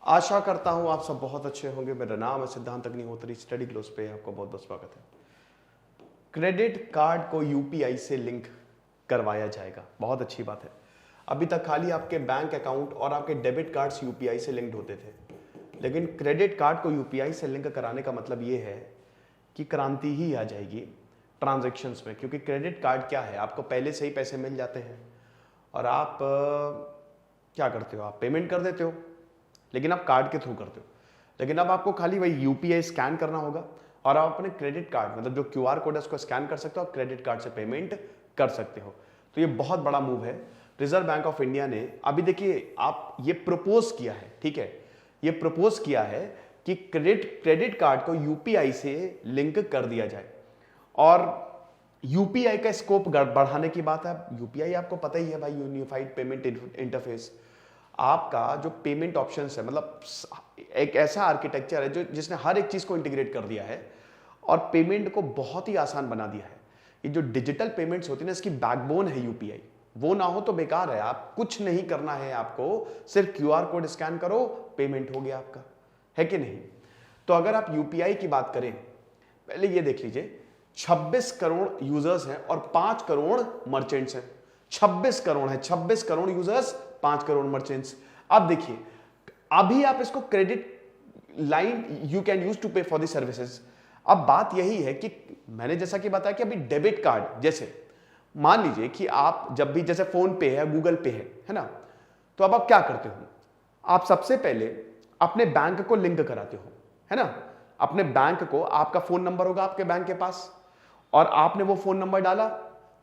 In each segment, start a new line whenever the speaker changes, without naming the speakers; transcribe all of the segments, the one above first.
आशा करता हूं आप सब बहुत अच्छे होंगे। मेरा नाम है सिद्धांत अग्निहोत्री, स्टडी क्लोज पे आपका बहुत बहुत स्वागत है। क्रेडिट कार्ड को यूपीआई से लिंक करवाया जाएगा, बहुत अच्छी बात है। अभी तक खाली आपके बैंक अकाउंट और आपके डेबिट कार्ड्स यूपीआई से लिंक्ड होते थे, लेकिन क्रेडिट कार्ड को यूपीआई से लिंक कराने का मतलब ये है कि क्रांति ही आ जाएगी ट्रांजैक्शंस में। क्योंकि क्रेडिट कार्ड क्या है, आपको पहले से ही पैसे मिल जाते हैं और आप क्या करते हो, आप पेमेंट कर देते हो, लेकिन आप कार्ड के थ्रू करते हो। लेकिन अब आपको खाली वही यूपीआई स्कैन करना होगा और आप अपने क्रेडिट कार्ड मतलब जो क्यूआर कोड है उसको स्कैन कर सकते हो और क्रेडिट कार्ड से पेमेंट कर सकते हो। तो ये बहुत बड़ा मूव है। रिजर्व बैंक ऑफ इंडिया ने अभी देखिए आप ये प्रपोज किया है, ठीक है, ये प्रपोज किया है कि क्रेडिट कार्ड को यूपीआई से लिंक कर दिया जाए और यूपीआई का स्कोप बढ़ाने की बात है। यूपीआई आपको पता ही है भाई, यूनिफाइड पेमेंट इंटरफेस। आपका जो पेमेंट ऑप्शंस है मतलब एक ऐसा आर्किटेक्चर है जो जिसने हर एक चीज को इंटीग्रेट कर दिया है और पेमेंट को बहुत ही आसान बना दिया है। ये जो डिजिटल पेमेंट्स होती है ना, इसकी बैकबोन है यूपीआई। वो ना हो तो बेकार है, आप कुछ नहीं करना है, आपको सिर्फ क्यूआर कोड स्कैन करो, पेमेंट हो गया आपका, है कि नहीं। तो अगर आप यूपीआई की बात करें, पहले ये देख लीजिए 26 करोड़ यूजर्स हैं और 5 करोड़ मर्चेंट्स हैं। 26 करोड़ है, 26 करोड़ यूजर्स, 5 करोड़ मर्चेंट्स। अब देखिए अभी आप इसको credit line you can use to pay for the services. अब बात यही है कि मैंने जैसा कि बताया कि अभी डेबिट कार्ड, जैसे मान लीजिए कि आप जब भी जैसे फोन पे है, गूगल पे है ना, तो अब आप क्या करते हो, आप सबसे पहले अपने बैंक को लिंक कराते हो, है ना। अपने बैंक को, आपका फोन नंबर होगा आपके बैंक के पास और आपने वो फोन नंबर डाला,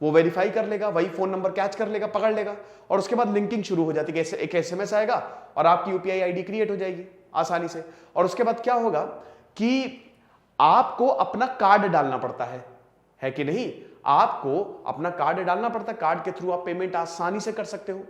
वो वेरीफाई कर लेगा, वही फोन नंबर कैच कर लेगा, पकड़ लेगा और उसके बाद लिंकिंग शुरू हो जाती है। एक एसएमएस आएगा और आपकी यूपीआई आईडी क्रिएट हो जाएगी आसानी से। और उसके बाद क्या होगा कि आपको अपना कार्ड डालना पड़ता है कि नहीं, आपको अपना कार्ड डालना पड़ता है, कार्ड के थ्रू आप पेमेंट आसानी से कर सकते हो।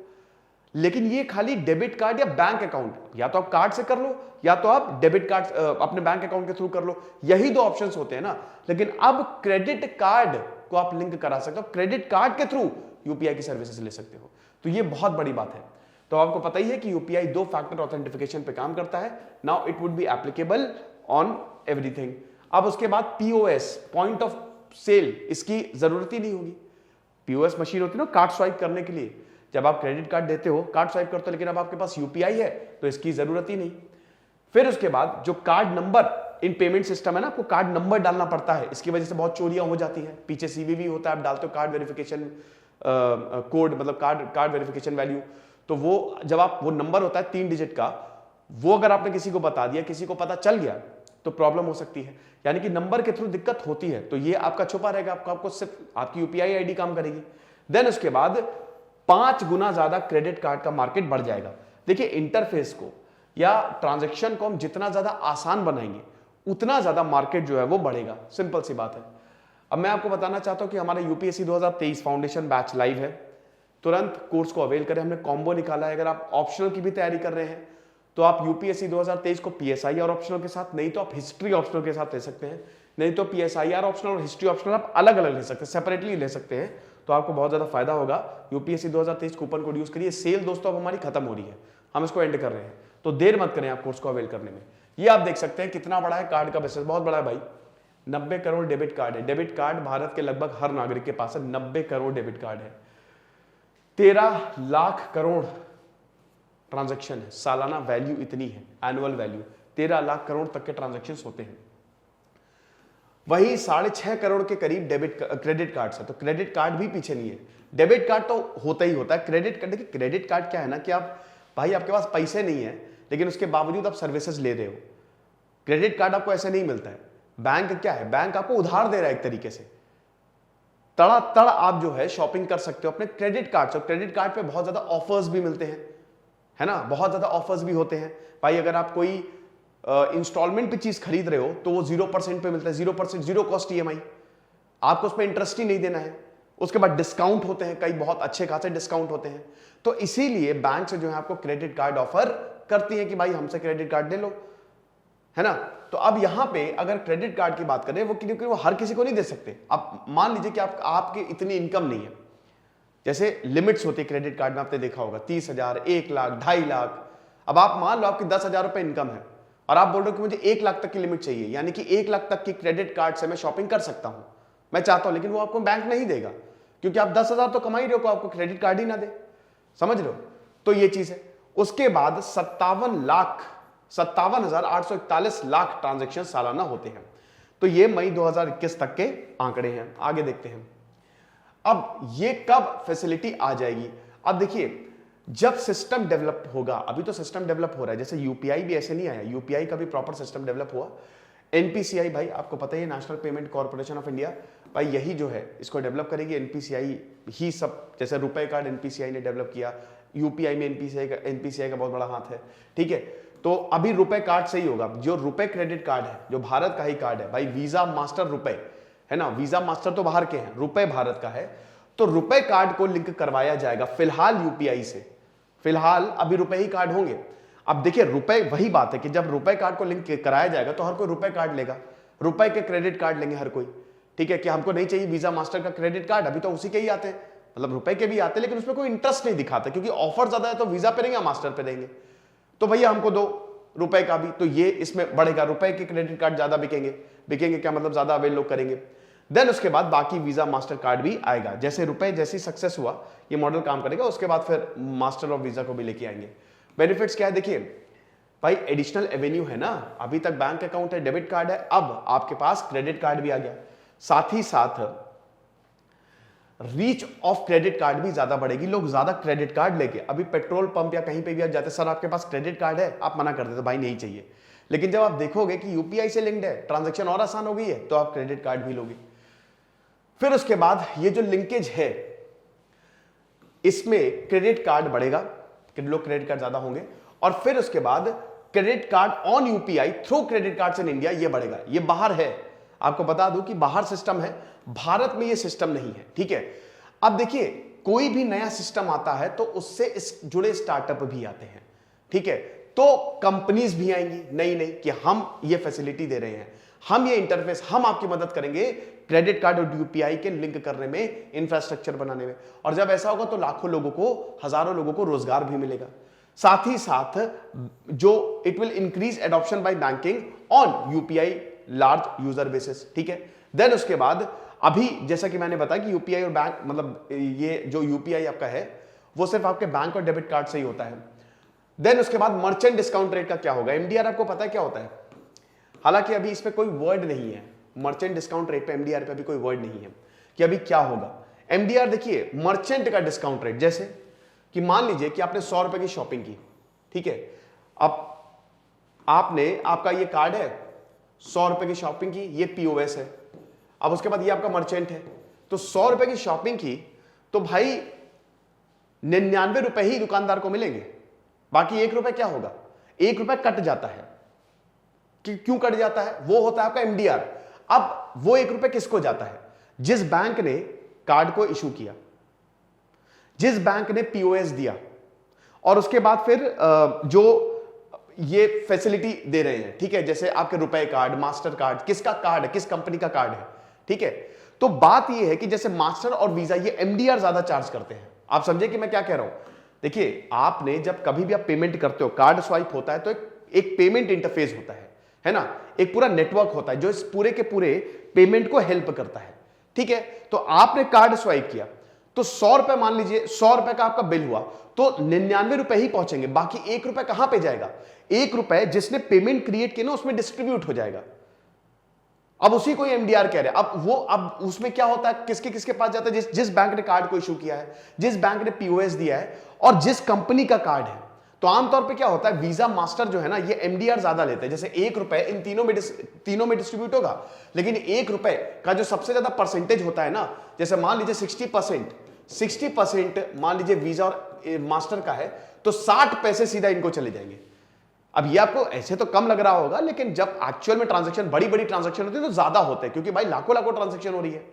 लेकिन ये खाली डेबिट कार्ड या बैंक अकाउंट, या तो आप कार्ड से कर लो या तो आप डेबिट कार्ड अपने बैंक अकाउंट के थ्रू कर लो, यही दो ऑप्शंस होते हैं ना। लेकिन अब क्रेडिट कार्ड को आप लिंक करा सकते हो, क्रेडिट कार्ड के थ्रू यूपीआई की सर्विसेज ले सकते हो। तो ये बहुत बड़ी बात है। तो आपको पता ही है कि यूपीआई 2 फैक्टर ऑथेंटिफिकेशन पे काम करता है। Now it would be applicable on everything. अब उसके बाद पीओएस, पॉइंट ऑफ सेल, इसकी जरूरत ही नहीं होगी। पीओएस मशीन होती है ना कार्ड स्वाइप करने के लिए, जब आप क्रेडिट कार्ड देते हो कार्ड स्वाइप करते हो, लेकिन अब आपके पास यूपीआई है तो इसकी जरूरत ही नहीं। फिर उसके बाद जो card number in payment system है ना, आपको कार्ड नंबर डालना पड़ता है, इसकी वजह से बहुत चोरियां हो जाती हैं। पीछे सीवीवी होता है, आप डालते हो कार्ड वेरिफिकेशन कोड, मतलब कार्ड वेरिफिकेशन वैल्यू। तो वो जब आप, वो नंबर होता है 3 डिजिट का, वो अगर आपने किसी को बता दिया, किसी को पता चल गया तो प्रॉब्लम हो सकती है। यानी कि नंबर के थ्रू दिक्कत होती है, तो ये आपका छुपा रहेगा, आपको सिर्फ आपकी यूपीआई आईडी काम करेगी। देन उसके बाद 5 गुना ज्यादा क्रेडिट कार्ड का मार्केट बढ़ जाएगा। देखिए इंटरफेस को या ट्रांजैक्शन को हम जितना ज्यादा आसान बनाएंगे उतना ज्यादा मार्केट जो है वो बढ़ेगा, सिंपल सी बात है। अब मैं आपको बताना चाहता हूं कि हमारा यूपीएससी 2023 फाउंडेशन बैच लाइव है, तुरंत कोर्स को अवेल करें। हमने कॉम्बो निकाला है, अगर आप ऑप्शनल की भी तैयारी कर रहे हैं तो आप यूपीएससी 2023 को पीएसआई और ऑप्शनल के साथ, नहीं तो आप हिस्ट्री ऑप्शनल के साथ ले सकते हैं, नहीं तो पीएसआईआर ऑप्शनल और हिस्ट्री ऑप्शनल आप अलग अलग ले सकते हैं, सेपरेटली ले सकते हैं, तो आपको बहुत ज्यादा फायदा होगा। यूपीएससी 2023 कूपन कोड यूज करिए। सेल दोस्तों अब हमारी खत्म हो रही है, हम इसको एंड कर रहे हैं, तो देर मत करें आप कोर्स को अवेल करने में। ये आप देख सकते हैं कितना बड़ा है कार्ड का बिजनेस, बहुत बड़ा है भाई। 90 करोड़ डेबिट कार्ड है। डेबिट कार्ड भारत के लगभग हर नागरिक के पास है, 90 करोड़ डेबिट कार्ड है। 13 लाख करोड़ ट्रांजैक्शन है, सालाना वैल्यू इतनी है, एनुअल वैल्यू 13 लाख करोड़ तक के ट्रांजैक्शन होते हैं। वही 6.5 करोड़ के करीब क्रेडिट कार्ड है, तो क्रेडिट कार्ड भी पीछे नहीं है। डेबिट कार्ड तो होता ही होता है, क्रेडिट कार्ड, देखिए क्रेडिट कार्ड क्या है ना कि आप भाई आपके पास पैसे नहीं है लेकिन उसके बावजूद आप सर्विसेज ले रहे हो। क्रेडिट कार्ड आपको ऐसे नहीं मिलता है। बैंक क्या है, बैंक आपको उधार दे रहा है एक तरीके से, तड़ातड़ आप जो है शॉपिंग कर सकते हो अपने क्रेडिट कार्ड से। क्रेडिट कार्ड पे बहुत ज्यादा ऑफर्स भी मिलते हैं, है ना, बहुत ज्यादा ऑफर्स भी होते हैं भाई। अगर आप कोई इंस्टॉलमेंट पे चीज खरीद रहे हो तो वो 0% पे मिलता है, 0%, 0 कॉस्ट ईएमआई, आपको उसमें इंटरेस्ट ही नहीं देना है। उसके बाद डिस्काउंट होते हैं, कई बहुत अच्छे खासे डिस्काउंट होते हैं। तो इसीलिए बैंक से जो है आपको क्रेडिट कार्ड ऑफर करती है कि भाई हमसे क्रेडिट कार्ड ले लो, है ना। तो अब यहां पे अगर क्रेडिट कार्ड की बात करें, वो क्योंकि वो हर किसी को नहीं दे सकते। अब मान लीजिए कि आपकी इतनी इनकम नहीं है, जैसे लिमिट्स होती है क्रेडिट कार्ड में, आपने देखा होगा 30,000, 1 लाख, 2.5 लाख, अब आप मान लो आपकी 10,000 रुपए इनकम है और आप बोल रहे हो कि मुझे 1 लाख तक की लिमिट चाहिए, यानी कि 1 लाख तक की क्रेडिट कार्ड से मैं शॉपिंग कर सकता हूं, मैं चाहता हूं, लेकिन वो आपको बैंक नहीं देगा क्योंकि आप 10,000 तो कमा ही रहे हो, आपको क्रेडिट कार्ड ही ना दे। समझ रहे हो? तो ये चीज है। उसके बाद 57,841 लाख ट्रांजेक्शन सालाना होते हैं। तो ये मई 2021 तक के आंकड़े हैं। आगे देखते हैं अब ये कब फैसिलिटी आ जाएगी। अब देखिए जब सिस्टम डेवलप होगा, अभी तो सिस्टम डेवलप हो रहा है, जैसे यूपीआई भी ऐसे नहीं आया, यूपीआई का भी प्रॉपर सिस्टम डेवलप हुआ। एनपीसीआई भाई आपको पता ही है, national payment corporation of India, भाई यही जो है इसको डेवलप करेगी। एनपीसीआई ही सब, जैसे रुपए कार्ड एनपीसीआई ने डेवलप किया, यूपीआई में एनपीसीआई का बहुत बड़ा हाथ है, ठीक है। तो अभी रुपए कार्ड से ही होगा। जो रुपए क्रेडिट कार्ड है, जो भारत का ही कार्ड है भाई, वीजा मास्टर रुपए है ना, वीजा मास्टर तो बाहर के हैं, रुपए भारत का है, तो रुपए कार्ड को लिंक करवाया जाएगा फिलहाल यूपीआई से। फिलहाल अभी रुपए ही कार्ड होंगे। अब देखिए रुपए, वही बात है कि जब रुपए कार्ड को लिंक कराया जाएगा तो हर कोई रुपए कार्ड लेगा, रुपए के क्रेडिट कार्ड लेंगे हर कोई, ठीक है। कि हमको नहीं चाहिए वीजा मास्टर का क्रेडिट कार्ड, अभी तो उसी के ही आते हैं, मतलब रुपए के भी आते हैं, लेकिन उसमें कोई इंटरेस्ट नहीं दिखाता क्योंकि ऑफर ज्यादा है, तो वीजा पे देंगे या मास्टर पे देंगे, तो भैया हमको दो रुपए का भी, तो ये इसमें बढ़ेगा, रुपए के क्रेडिट कार्ड ज्यादा बिकेंगे। बिकेंगे क्या मतलब, ज्यादा अवेल लोग करेंगे। देन उसके बाद बाकी वीजा मास्टर कार्ड भी आएगा। जैसे रुपए जैसी सक्सेस हुआ ये मॉडल काम करेगा, उसके बाद फिर मास्टर और वीजा को भी लेके आएंगे। बेनिफिट्स क्या है देखिए भाई, एडिशनल एवेन्यू है ना, अभी तक बैंक अकाउंट है, डेबिट कार्ड है, अब आपके पास क्रेडिट कार्ड भी आ गया। साथ ही साथ रीच ऑफ क्रेडिट कार्ड भी ज्यादा बढ़ेगी, लोग ज्यादा क्रेडिट कार्ड लेके, अभी पेट्रोल पंप या कहीं पे भी आप जाते, सर आपके पास क्रेडिट कार्ड है, आप मना कर देते भाई नहीं चाहिए। लेकिन जब आप देखोगे कि यूपीआई से लिंक्ड है, ट्रांजैक्शन और आसान हो गई है, तो आप क्रेडिट कार्ड भी लोगे। फिर उसके बाद ये जो लिंकेज है, इसमें क्रेडिट कार्ड बढ़ेगा, लोग क्रेडिट कार्ड ज्यादा होंगे, और फिर उसके बाद credit card on UPI through credit card in India, ये बढ़ेगा। ये बाहर है, आपको बता दूं कि बाहर सिस्टम है, भारत में ये सिस्टम नहीं है, ठीक है। अब देखिए कोई भी नया सिस्टम आता है तो उससे इस जुड़े स्टार्टअप भी आते हैं, ठीक है। तो कंपनीज भी आएंगी नई नई कि हम ये फैसिलिटी दे रहे हैं, हम ये इंटरफेस, हम आपकी मदद करेंगे क्रेडिट कार्ड और यूपीआई के लिंक करने में, इंफ्रास्ट्रक्चर बनाने में। और जब ऐसा होगा तो लाखों लोगों को, हजारों लोगों को रोजगार भी मिलेगा। साथ ही साथ जो it will increase adoption by banking on UPI large user basis, ठीक है। देन उसके बाद अभी जैसा कि मैंने बताया कि यूपीआई और बैंक, मतलब ये जो यूपीआई आपका है वो सिर्फ आपके बैंक और डेबिट कार्ड से ही होता है। देन उसके बाद मर्चेंट डिस्काउंट रेट का क्या होगा, एमडीआर आपको पता है क्या होता है, हालांकि अभी इस पे कोई वर्ड नहीं है, मर्चेंट डिस्काउंट रेट पे, एमडीआर पे अभी कोई वर्ड नहीं है कि अभी क्या होगा। एमडीआर देखिए मर्चेंट का डिस्काउंट रेट, जैसे कि मान लीजिए कि आपने 100 रुपए की शॉपिंग की, ठीक है। अब आपने, आपका ये कार्ड है, 100 रुपए की शॉपिंग की, ये पीओएस है, अब उसके बाद ये आपका मर्चेंट है, तो 100 रुपए की शॉपिंग की तो भाई 99 रुपए ही दुकानदार को मिलेंगे, बाकी 1 रुपए क्या होगा, 1 रुपए कट जाता है। क्यों कट जाता है, वो होता है आपका एमडीआर। अब वो 1 रुपए किसको जाता है, जिस बैंक ने कार्ड को इशू किया, जिस बैंक ने पीओएस दिया, और उसके बाद फिर जो ये फैसिलिटी दे रहे हैं, ठीक है, जैसे आपके रुपए कार्ड, मास्टर कार्ड, किसका कार्ड है, किस कंपनी का कार्ड है, ठीक है। तो बात ये है कि जैसे मास्टर और वीजा ये एमडीआर ज्यादा चार्ज करते हैं। आप समझे कि मैं क्या कह रहा हूं। देखिए आपने जब कभी भी आप पेमेंट करते हो, कार्ड स्वाइप होता है तो एक पेमेंट इंटरफेस होता है ना, एक पूरा नेटवर्क होता है जो इस पूरे के पूरे पेमेंट को हेल्प करता है, ठीक है। तो आपने कार्ड स्वाइप किया तो 100 रुपए, मान लीजिए 100 रुपए का आपका बिल हुआ, तो 99 रुपए ही पहुंचेंगे, बाकी 1 रुपए कहां पे जाएगा, 1 रुपए जिसने पेमेंट क्रिएट किया ना उसमें डिस्ट्रीब्यूट हो जाएगा। अब उसी को एमडीआर कह रहे हैं। अब उसमें क्या होता है, किसके किसके पास जाता है, जिस बैंक ने कार्ड को इशू किया है, जिस बैंक ने पीओएस दिया है, और जिस कंपनी का कार्ड है। तो आमतौर पे क्या होता है, वीजा मास्टर जो है ना, ये एमडीआर ज्यादा लेते हैं। जैसे 1 रुपए इन तीनों में डिस्ट्रीब्यूट होगा, लेकिन 1 रुपए का जो सबसे ज्यादा परसेंटेज होता है ना, जैसे मान लीजिए 60% मान लीजिए वीजा और मास्टर का है, तो 60 पैसे सीधा इनको चले जाएंगे। अब ये आपको ऐसे तो कम लग रहा होगा, लेकिन जब एक्चुअल में ट्रांजैक्शन, बड़ी बड़ी ट्रांजैक्शन होती है तो ज्यादा होते हैं, क्योंकि भाई लाखों लाखों ट्रांजैक्शन हो रही है,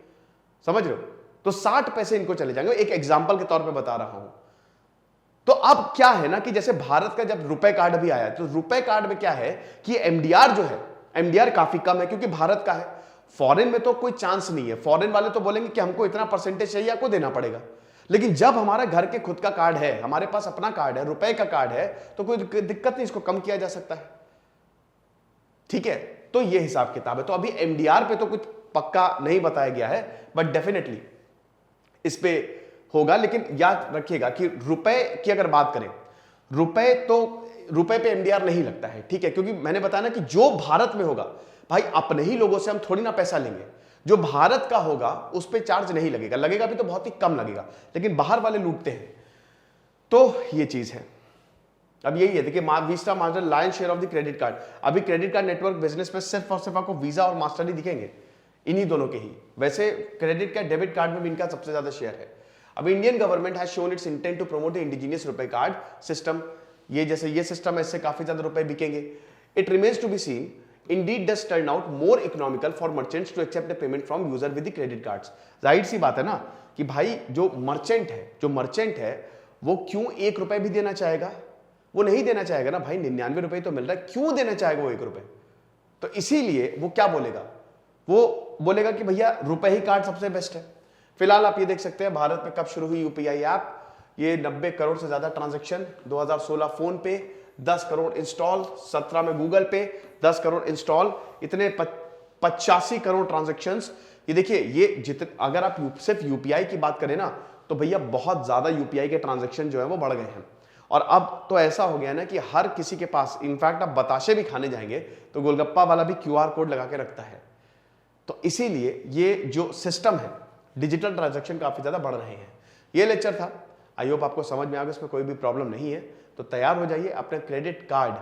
समझ रहे हो। तो 60 पैसे इनको चले जाएंगे, एक एग्जांपल के तौर पे बता रहा हूं। तो अब क्या है ना कि जैसे भारत का जब रुपए कार्ड भी आया, तो रुपए कार्ड में क्या है कि एमडीआर जो है, एमडीआर काफी कम है क्योंकि भारत का है। फॉरेन में तो कोई चांस नहीं है, फॉरेन वाले तो बोलेंगे कि हमको इतना परसेंटेज चाहिए, आपको देना पड़ेगा। लेकिन जब हमारा घर के खुद का कार्ड है, हमारे पास अपना कार्ड है, रुपए का कार्ड है, तो कोई दिक्कत नहीं, इसको कम किया जा सकता है। ठीक है, तो ये हिसाब किताब है। तो अभी एमडीआर पे तो कुछ पक्का नहीं बताया गया है, बट डेफिनेटली इस पे होगा। लेकिन याद रखिएगा कि रुपए की अगर बात करें, रुपए पे एमडीआर नहीं लगता है, ठीक है, क्योंकि मैंने बताया ना कि जो भारत में होगा, भाई अपने ही लोगों से हम थोड़ी ना पैसा लेंगे, जो भारत का होगा उस पर चार्ज नहीं लगेगा, लगेगा भी तो बहुत ही कम लगेगा, लेकिन बाहर वाले लूटते हैं। तो ये चीज है। अब यही है, देखिए Visa master lion share of the credit card. अभी क्रेडिट कार्ड नेटवर्क बिजनेस में सिर्फ और सिर्फ आपको वीजा और मास्टर ही दिखेंगे, इन्हीं दोनों के ही। वैसे क्रेडिट कार्ड डेबिट कार्ड में भी इनका सबसे ज्यादा शेयर है। अब Indian government has shown its intent to promote the indigenous RuPay card system. ये जैसे ये सिस्टम है, इससे काफी ज्यादा रुपए बिकेंगे। It remains to be seen indeed does turn out more economical for merchants to accept the payment from user with the credit cards। जाहिर सी बात है ना कि भाई जो मर्चेंट है वो क्यों 1 रुपए भी देना चाहेगा? वो नहीं देना चाहेगा ना भाई, 99 रुपए तो मिल रहा है, क्यों देना चाहेगा वो 1 रुपए? तो इसीलिए वो क्या बोलेगा, वो बोलेगा कि भैया रुपए ही कार्ड सबसे बेस्ट है। फिलहाल आप ये देख सकते हैं भारत में कब शुरू हुई यूपीआई ऐप, ये 90 करोड़ से ज्यादा ट्रांजेक्शन 2016 फोन पे, 10 करोड़ इंस्टॉल, 17 में गूगल पे 10 करोड़ इंस्टॉल, इतने 85 करोड़ ट्रांजैक्शंस। ये देखिए, ये जितने अगर आप सिर्फ यूपीआई की बात करें ना, तो भैया बहुत ज्यादा यूपीआई के ट्रांजैक्शन जो है वो बढ़ गए हैं। और अब तो ऐसा हो गया ना कि हर किसी के पास, इनफैक्ट आप बताशे भी खाने जाएंगे तो गोलगप्पा वाला भी क्यूआर कोड लगा के रखता है। तो इसीलिए ये जो सिस्टम है, डिजिटल ट्रांजैक्शन काफी ज्यादा बढ़ रहे हैं। ये लेक्चर था, आई होप आपको समझ में आ गया, इसमें कोई भी प्रॉब्लम नहीं है। तो तैयार हो जाइए अपने क्रेडिट कार्ड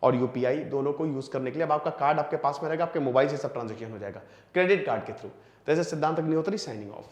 और यूपीआई दोनों को यूज करने के लिए। अब आपका कार्ड आपके पास में रहेगा, आपके मोबाइल से सब ट्रांजैक्शन हो जाएगा क्रेडिट कार्ड के थ्रू। तो ऐसे सिद्धांत अग्निहोत्री साइनिंग ऑफ।